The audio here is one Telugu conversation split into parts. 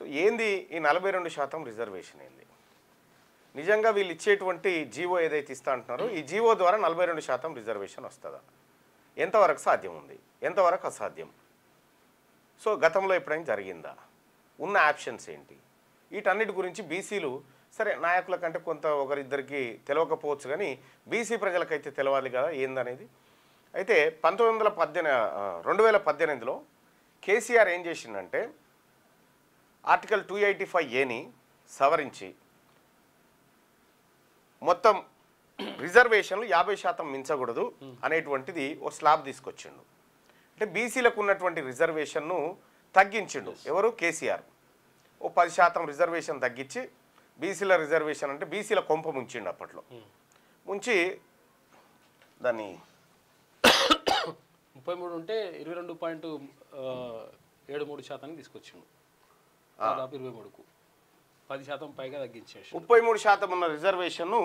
సో ఏంది ఈ 42% రిజర్వేషన్ ఏంది? నిజంగా వీళ్ళు ఇచ్చేటువంటి జీవో ఏదైతే ఇస్తా అంటున్నారో ఈ జీవో ద్వారా 42% రిజర్వేషన్ వస్తుందా? ఎంతవరకు సాధ్యం ఉంది, ఎంతవరకు అసాధ్యం? సో గతంలో ఎప్పుడైనా జరిగిందా? ఉన్న ఆప్షన్స్ ఏంటి? వీటన్నిటి గురించి బీసీలు సరే నాయకుల కంటే కొంత ఒకరిద్దరికి తెలియకపోవచ్చు, కానీ బీసీ ప్రజలకైతే తెలవాలి కదా ఏందనేది. అయితే 2018లో కేసీఆర్ ఏం చేసిందంటే ఆర్టికల్ 285A సవరించి మొత్తం రిజర్వేషన్లు 50% మించకూడదు అనేటువంటిది ఓ స్లాబ్ తీసుకొచ్చిండు. అంటే బీసీలకు ఉన్నటువంటి రిజర్వేషన్ను తగ్గించిండు. ఎవరు? కేసీఆర్. ఓ 10% రిజర్వేషన్ తగ్గించి బీసీల రిజర్వేషన్ అంటే బీసీల కొంప ముంచిండు. అప్పట్లో ముంచి దాన్ని 33 ఉంటే 22.73% తీసుకొచ్చిండు. దాదాపు 23కు 10% పైగా తగ్గించేసి 33% ఉన్న రిజర్వేషన్ను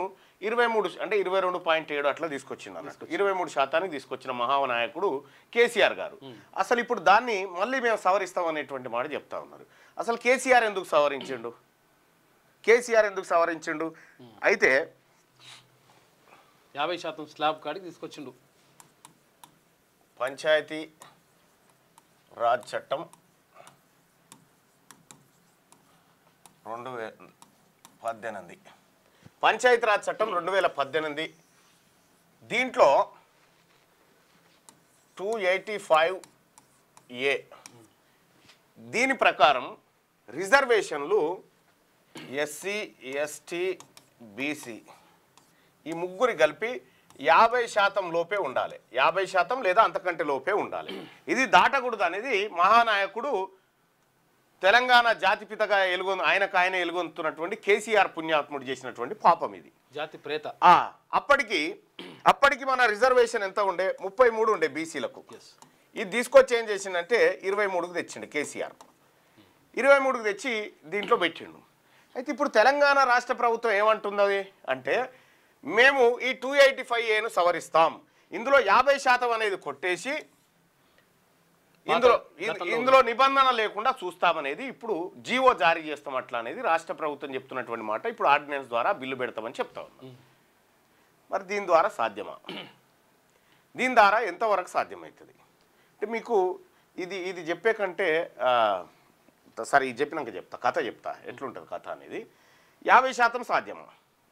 23 అంటే 22.7 అట్లా తీసుకొచ్చిండు అన్నట్టు. 23% తీసుకొచ్చిన మహానాయకుడు కేసీఆర్ గారు. అసలు ఇప్పుడు దాన్ని మళ్ళీ మేము సవరిస్తాం అనేటువంటి మాట చెప్తా ఉన్నారు. అసలు కేసీఆర్ ఎందుకు సవరించిండు? అయితే 50% స్లాబ్ కాడికి తీసుకొచ్చిండు. పంచాయతీ రాజ్ చట్టం 2018, పంచాయతీరాజ్ చట్టం 2018 దీంట్లో 285A దీని ప్రకారం రిజర్వేషన్లు ఎస్సీ, ఎస్టీ, బీసీ ఈ ముగ్గురు కలిపి 50% లోపే ఉండాలి. 50% లేదా అంతకంటే లోపే ఉండాలి. ఇది దాటకూడదు అనేది మహానాయకుడు తెలంగాణ జాతిపితగా ఆయన ఎలుగొంతున్నటువంటి కేసీఆర్ పుణ్యాత్ముడు చేసినటువంటి పాపం ఇది. జాతి ప్రేత. అప్పటికి మన రిజర్వేషన్ ఎంత ఉండే? 33 ఉండే బీసీలకు. ఇది తీసుకొచ్చి ఏం చేసిందంటే 23కు తెచ్చిండు కేసీఆర్. 23కు తెచ్చి దీంట్లో పెట్టిండు. అయితే ఇప్పుడు తెలంగాణ రాష్ట్ర ప్రభుత్వం ఏమంటున్నది అంటే మేము ఈ 285Aను సవరిస్తాం, ఇందులో 50% అనేది కొట్టేసి ఇందులో నిబంధన లేకుండా చూస్తామనేది ఇప్పుడు జీవో జారీ చేస్తాం అట్లా అనేది రాష్ట్ర ప్రభుత్వం చెప్తున్నటువంటి మాట. ఇప్పుడు ఆర్డినెన్స్ ద్వారా బిల్లు పెడతామని చెప్తా ఉన్నాం. మరి దీని ద్వారా సాధ్యమా? దీని ద్వారా ఎంతవరకు సాధ్యమవుతుంది అంటే మీకు ఇది చెప్పే కంటే సరే ఇది చెప్పినాక చెప్తా, కథ చెప్తా ఎట్లుంటుంది కథ అనేది. 50% సాధ్యమా?